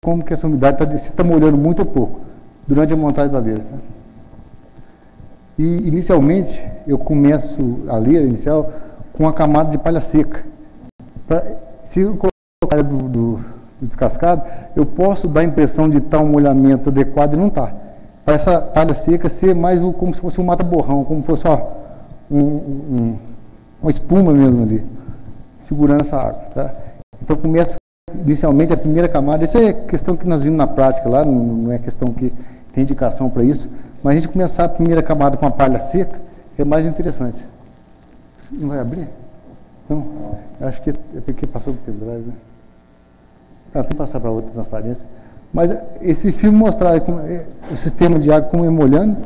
como que essa umidade se está molhando muito ou pouco durante a montagem da leira. Tá? E, inicialmente, eu começo a leira inicial com uma camada de palha seca. Se eu colocar a palha do descascado, eu posso dar a impressão de estar um molhamento adequado e não está. Para essa palha seca ser mais como se fosse um mata-borrão, como se fosse uma espuma mesmo ali, segurando essa água. Tá? Então, começa inicialmente a primeira camada. Essa é questão que nós vimos na prática lá, não é questão que tem indicação para isso, mas a gente começar a primeira camada com a palha seca é mais interessante. Não vai abrir? Não, acho que é porque passou por pendrive, né? Tem que passar para outra transparência. Mas esse filme mostrar o sistema de água como é molhando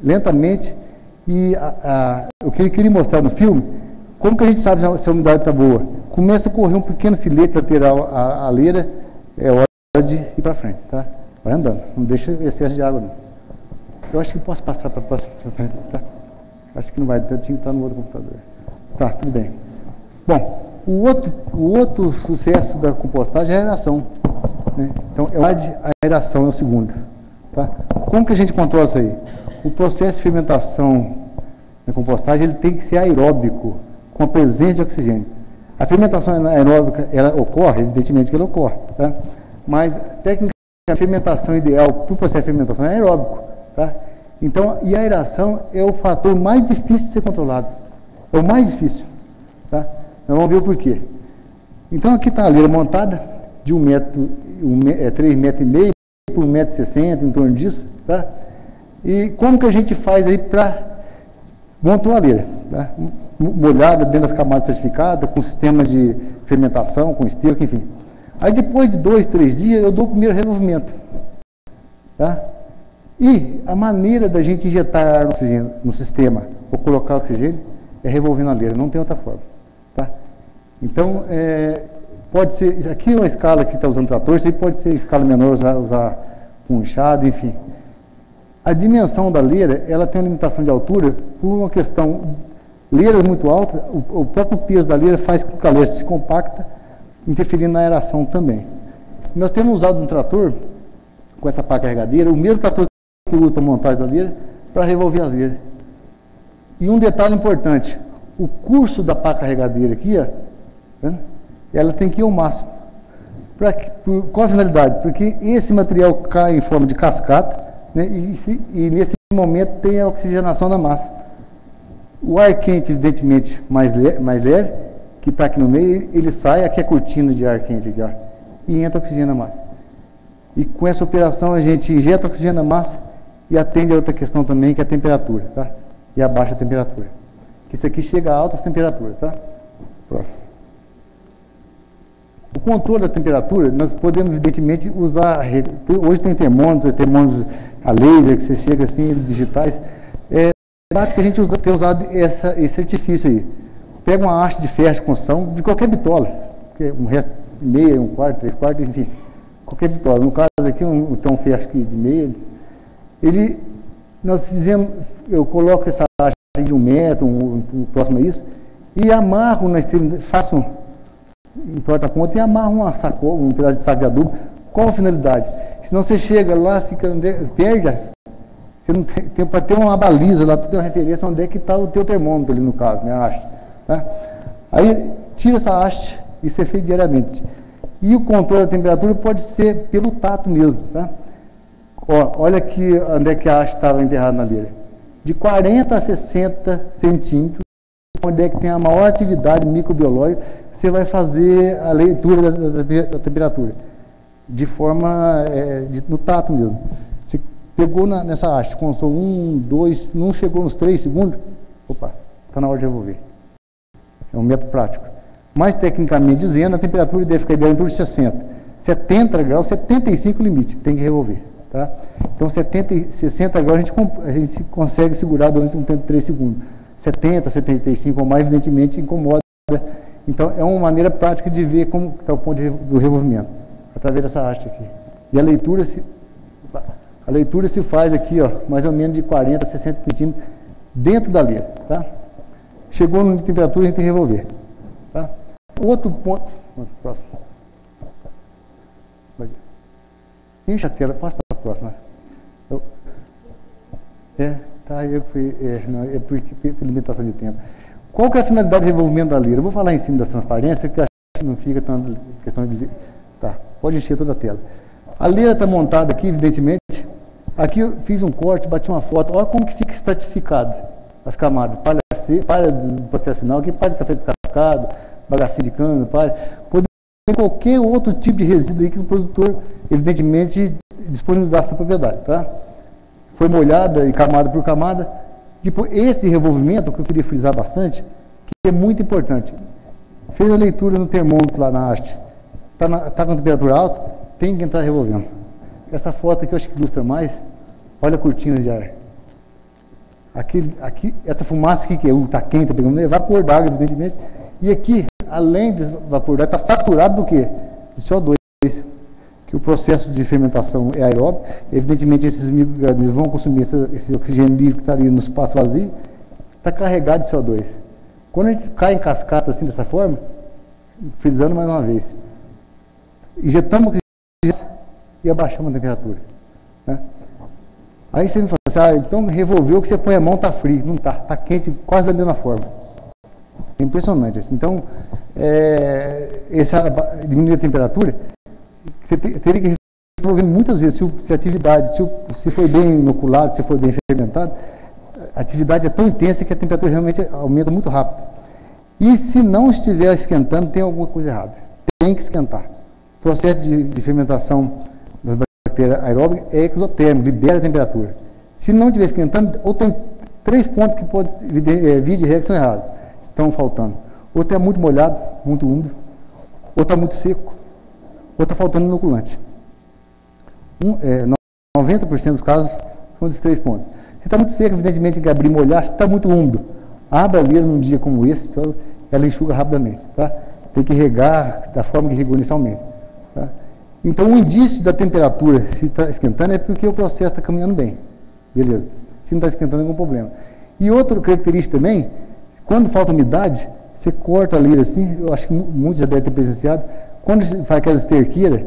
lentamente, e o que ele queria mostrar no filme, como que a gente sabe se a umidade está boa? Começa a correr um pequeno filete lateral à leira, é hora de ir para frente, tá? Vai andando, não deixa excesso de água não. Eu acho que posso passar para a próxima, tá? Acho que não vai, tinha que estar no outro computador. Tá, tudo bem. Bom, o outro sucesso da compostagem é a aeração. Né? Então, a aeração é o segundo. Tá? Como que a gente controla isso aí? O processo de fermentação na compostagem ele tem que ser aeróbico, com a presença de oxigênio. A fermentação aeróbica, ela ocorre, evidentemente que ela ocorre. Tá? Mas, tecnicamente, a fermentação ideal para o processo de fermentação é aeróbico. Tá? Então, e a aeração é o fator mais difícil de ser controlado. É o mais difícil. Tá? Nós vamos ver o porquê. Então, aqui está a leira montada, de 3,5 metros por 1,60 m, em torno disso. Tá? E como que a gente faz aí para montar a leira? Tá? Molhada dentro das camadas certificadas, com sistema de fermentação, com esterco, enfim. Aí depois de 2, 3 dias, eu dou o primeiro revolvimento. Tá? E a maneira da gente injetar oxigênio no sistema, ou colocar oxigênio, é revolvendo a leira, não tem outra forma. Tá? Então, pode ser, aqui é uma escala que está usando trator, isso aí pode ser escala menor, usar com enxada, enfim. A dimensão da leira, ela tem uma limitação de altura por uma questão, leiras muito altas, o próprio peso da leira faz com que a leira se compacta, interferindo na aeração também. Nós temos usado um trator, com essa pá carregadeira, o mesmo trator que usa para a montagem da leira, para revolver a leira. E um detalhe importante, o curso da pá carregadeira aqui, ó, né, ela tem que ir ao máximo. Qual a finalidade? Porque esse material cai em forma de cascata, né, e nesse momento tem a oxigenação da massa. O ar quente, evidentemente, mais leve, que está aqui no meio, ele sai, aqui é a cortina de ar quente, aqui, ó, e entra oxigênio na massa. E com essa operação a gente injeta oxigênio na massa e atende a outra questão também, que é a temperatura, tá? E a baixa temperatura. Isso aqui chega a altas temperaturas, tá? Próximo. O controle da temperatura, nós podemos, evidentemente, usar... Hoje tem termômetros a laser, que você chega assim, digitais. É prática a gente tem usado esse artifício aí. Pega uma haste de ferro de construção, de qualquer bitola, um resto de meia, 1/4, 3/4, enfim, qualquer bitola. No caso aqui, tem um ferro aqui de meia. Nós fizemos, eu coloco essa haste de 1 metro, próximo a isso, e amarro na extremidade, faço em porta-ponta e amarro uma sacola, um pedaço de saco de adubo. Qual a finalidade? Senão você chega lá, perde, você não tem para ter uma baliza lá, para ter uma referência onde é que está o teu termômetro ali no caso, né, a haste. Tá? Aí tira essa haste, isso é feito diariamente. E o controle da temperatura pode ser pelo tato mesmo. Tá? Ó, olha aqui onde é que a haste estava enterrada na leira. De 40 a 60 centímetros, onde é que tem a maior atividade microbiológica, você vai fazer a leitura da temperatura. De forma, no tato mesmo. Você pegou nessa haste, constou 1, 2, não chegou nos 3 segundos, opa, está na hora de revolver. É um método prático. Mais tecnicamente dizendo, a temperatura deve ficar em torno de 60. 70 graus, 75 limite, tem que revolver. Tá? Então, 60 graus a gente consegue segurar durante um tempo de 3 segundos. 70, 75 ou mais, evidentemente, incomoda. Então, é uma maneira prática de ver como está o ponto do revolvimento, através dessa haste aqui. E a leitura se faz aqui, ó, mais ou menos de 40 a 60 centímetros dentro da leira. Tá? Chegou na temperatura, a gente tem que revolver. Tá? Outro ponto... Próximo. Enche a tela, passa para a próxima. Eu fui, não, é porque limitação de tempo. Qual que é a finalidade do revolvimento da leira? Eu vou falar em cima da transparência, que eu acho que não fica tão questão de... Tá, pode encher toda a tela. A leira está montada aqui, evidentemente. Aqui eu fiz um corte, bati uma foto. Olha como que fica estratificado as camadas. Palha do processo final, aqui palha de café descascado, bagacinho de cana, palha. Poderia ter qualquer outro tipo de resíduo aí que o produtor, evidentemente, disponibilizasse na propriedade, tá? Foi molhada e camada por camada. Depois, esse revolvimento, que eu queria frisar bastante, que é muito importante. Fez a leitura no termômetro lá na haste. Está com temperatura alta, tem que entrar revolvendo. Essa foto aqui eu acho que ilustra mais. Olha a cortina de ar. Aqui, essa fumaça aqui que está quente, está pegando, é vapor d'água, evidentemente. E aqui, além do vapor d'água, está saturado do quê? De CO2. Que o processo de fermentação é aeróbico. Evidentemente, esses micro-organismos vão consumir esse oxigênio livre que está ali no espaço vazio. Está carregado de CO2. Quando a gente cai em cascata assim, dessa forma, frisando mais uma vez, injetamos oxigênio e abaixamos a temperatura. Né? Aí você me fala assim, então revolveu que você põe a mão, está frio. Não está, está quente quase da mesma forma. É impressionante. Assim. Então, diminuir a temperatura, você teria que resolver muitas vezes, se a atividade, se foi bem inoculado, se foi bem fermentado, a atividade é tão intensa que a temperatura realmente aumenta muito rápido. E se não estiver esquentando, tem alguma coisa errada. Tem que esquentar. O processo de fermentação das bactérias aeróbicas é exotérmico, libera a temperatura. Se não estiver esquentando, ou tem 3 pontos que pode vir de regra que são errados, estão faltando. Ou está muito molhado, muito úmido, ou está muito seco, ou está faltando inoculante. 90% dos casos são esses 3 pontos. Se está muito seco, evidentemente tem que abrir e molhar. Se está muito úmido, abra a leira num dia como esse, então ela enxuga rapidamente. Tá? Tem que regar da forma que regou inicialmente. Tá? Então, o indício da temperatura, se está esquentando, é porque o processo está caminhando bem. Beleza. Se não está esquentando, não tem algum problema. E outra característica também, quando falta umidade, você corta a leira assim, eu acho que muitos já devem ter presenciado, quando você faz aquelas esterqueiras,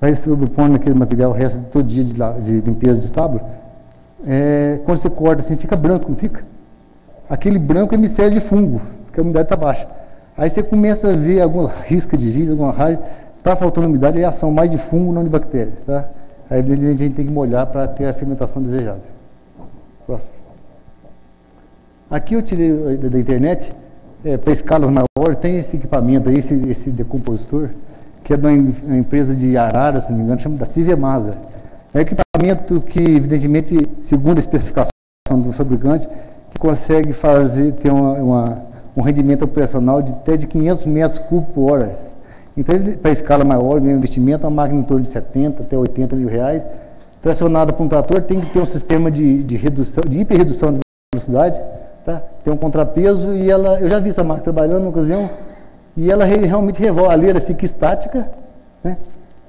vai sobrepondo aquele material o resto de todo dia de limpeza de estábulo, quando você corta assim, fica branco, não fica? Aquele branco é micélio de fungo, porque a umidade está baixa. Aí você começa a ver alguma risca de giz, alguma raiz, está faltando umidade, é ação mais de fungo, não de bactéria. Tá? Aí a gente tem que molhar para ter a fermentação desejada. Próximo. Aqui eu tirei da internet, para escalas maiores, tem esse equipamento aí, esse decompositor, que é de uma empresa de Arara, se não me engano, chama da Civemasa. É um equipamento que, evidentemente, segundo a especificação do fabricante, que consegue ter um rendimento operacional de até de 500 metros cúbicos por hora. Então, para escala maior, o investimento é uma máquina em torno de 70 até 80 mil reais. Pressionada por um trator, tem que ter um sistema de hiperredução de velocidade, tá? Tem um contrapeso e eu já vi essa máquina trabalhando na ocasião, e ela realmente revolve, a leira fica estática, né?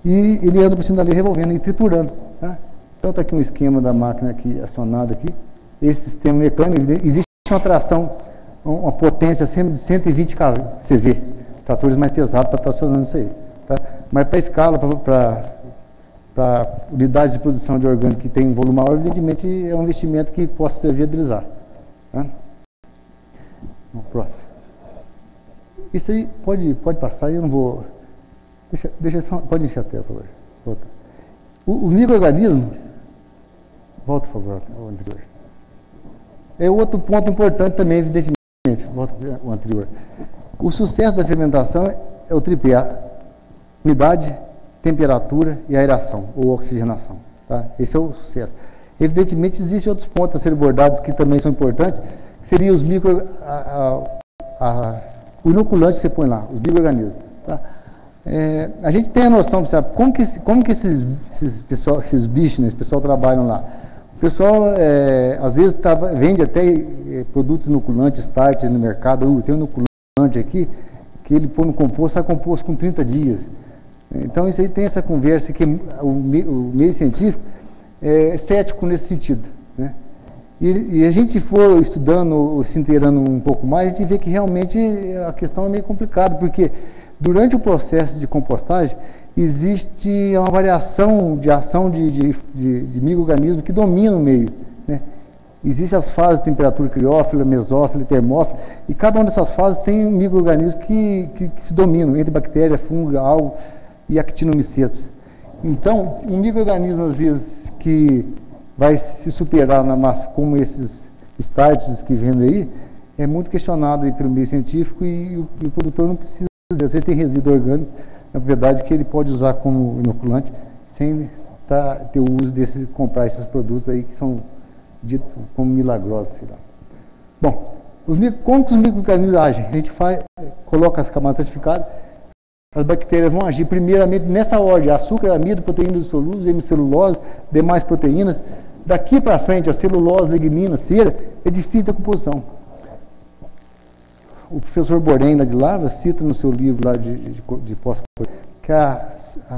E ele anda por cima da leira revolvendo e triturando. Tá? Então está aqui um esquema da máquina aqui, acionada aqui. Esse sistema mecânico, existe uma tração, uma potência acima de 120 CV, tratores mais pesados para estar acionando isso aí. Tá? Mas para escala, para unidades de produção de orgânico que tem um volume maior, evidentemente é um investimento que possa ser viabilizar. Tá? Próximo. Isso aí pode passar, eu não vou... pode encher a tela, por favor. Volta. O micro-organismo... Volta, por favor, o anterior. É outro ponto importante também, evidentemente. Volta o anterior. O sucesso da fermentação é o tripé: umidade, temperatura e aeração, ou oxigenação. Tá? Esse é o sucesso. Evidentemente, existem outros pontos a serem abordados que também são importantes, que seriam os o inoculante que você põe lá, os micro-organismos. Tá? A gente tem a noção, sabe, como que esses bichos, né, esse pessoal trabalham lá. O pessoal, às vezes, vende até produtos inoculantes, starts no mercado. Tem um inoculante aqui, que ele põe no composto, faz composto com 30 dias. Então, isso aí tem essa conversa que o meio científico é cético nesse sentido. Né? E a gente for estudando, se inteirando um pouco mais, a gente vê que realmente a questão é meio complicada, porque durante o processo de compostagem, existe uma variação de ação de micro-organismos que dominam o meio, né? Existem as fases de temperatura criófila, mesófila e termófila, e cada uma dessas fases tem micro-organismos que se dominam, entre bactéria, fungo, algo e actinomicetos. Então, um micro-organismo, às vezes, que vai se superar na massa, como esses starts que vêm aí, é muito questionado aí pelo meio científico e o produtor não precisa, às vezes tem resíduo orgânico, na verdade, que ele pode usar como inoculante, sem ter o uso comprar esses produtos aí que são ditos como milagrosos. Sei lá. Bom, como que os micro-organismos agem? A gente coloca as camadas certificadas, as bactérias vão agir primeiramente nessa ordem: açúcar, amido, proteína dissolutas, hemicelulose, demais proteínas. Daqui para frente, a celulose, lignina, cera, é difícil a composição. O professor Borém, lá de Lavra, cita no seu livro lá de pós-colheita que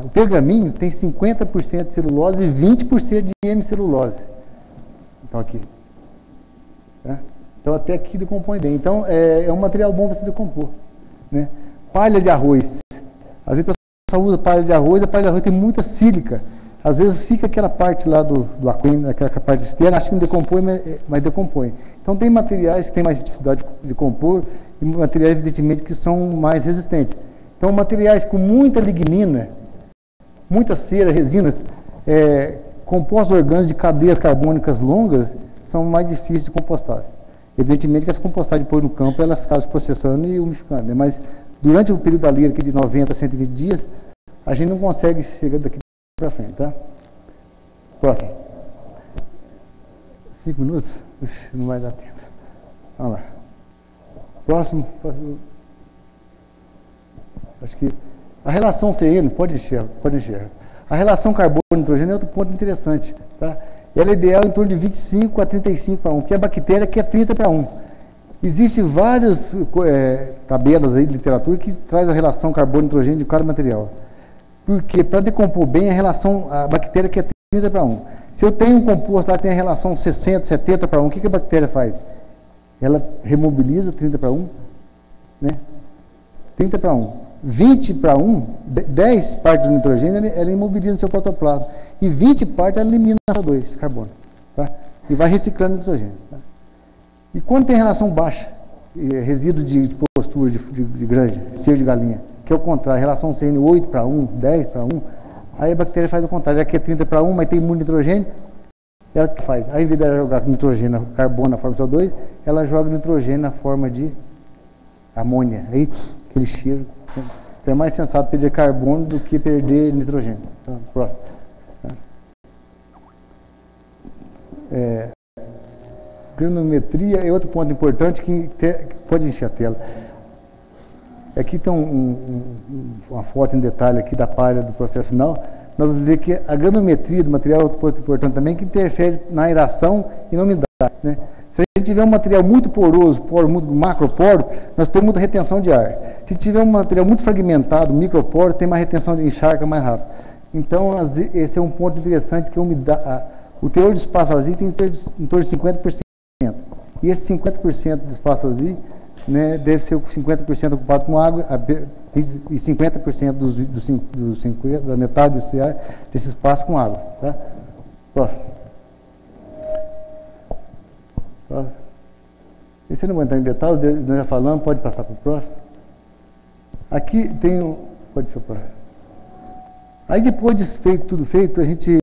o pergaminho tem 50% de celulose e 20% de hemicelulose. Então, aqui. Né? Então, até aqui decompõe bem. Então, é um material bom para se decompor. Né? Palha de arroz. Às vezes, a pessoa usa palha de arroz, a palha de arroz tem muita sílica. Às vezes, fica aquela parte lá do aquino, aquela parte externa, acho que não decompõe, mas decompõe. Então, tem materiais que têm mais dificuldade de compor e materiais, evidentemente, que são mais resistentes. Então, materiais com muita lignina, muita cera, resina, compostos orgânicos de cadeias carbônicas longas, são mais difíceis de compostar. Evidentemente que as compostagens depois no campo, elas acabam processando e umidificando. Né? Mas, durante o período da lira, aqui de 90 a 120 dias, a gente não consegue chegar daqui para frente, tá? Próximo. 5 minutos? Ux, não vai dar tempo. Vamos lá. Próximo. Acho que a relação CN, pode enxergar. A relação carbono-nitrogênio é outro ponto interessante, tá? Ela é ideal em torno de 25 a 35 para 1, que é a bactéria que é 30 para 1. Existem várias tabelas aí de literatura que traz a relação carbono-nitrogênio de cada material. Porque para decompor bem a bactéria que é 30 para 1. Se eu tenho um composto lá que tem a relação 60, 70 para 1, o que a bactéria faz? Ela remobiliza 30 para 1, né? 30 para 1. 20 para 1, 10 partes do nitrogênio, ela imobiliza no seu protoplasma. E 20 partes ela elimina CO2, carbono. Tá? E vai reciclando nitrogênio. Tá? E quando tem relação baixa, resíduo de postura de granja, ser de galinha, que é o contrário, relação CN 8 para 1, 10 para 1, aí a bactéria faz o contrário. Ela quer 30 para 1, mas tem muito nitrogênio, ela que faz? Aí, ao invés de jogar nitrogênio, carbono na forma de CO2, ela joga nitrogênio na forma de amônia. Aí, aquele cheiro. Então, é mais sensato perder carbono do que perder nitrogênio. Então, próximo. Granometria é outro ponto importante que pode encher a tela. Aqui tem uma foto em detalhe aqui da palha do processo final. Nós vamos ver que a granometria do material é outro ponto importante também, que interfere na aeração e na umidade. Né? Se a gente tiver um material muito poroso, muito macroporo, nós temos muita retenção de ar. Se tiver um material muito fragmentado, microporo, tem mais retenção de encharca mais rápido. Então, esse é um ponto interessante, que o teor de espaço vazio tem em torno de 50%. E esse 50% de espaço vazio, né, deve ser 50% ocupado com água e 50% da metade desse espaço com água. Tá? Próximo. Esse eu não vou entrar em detalhes, nós já falamos, pode passar para o próximo. Aqui tem pode ser o próximo. Aí depois de tudo feito, a gente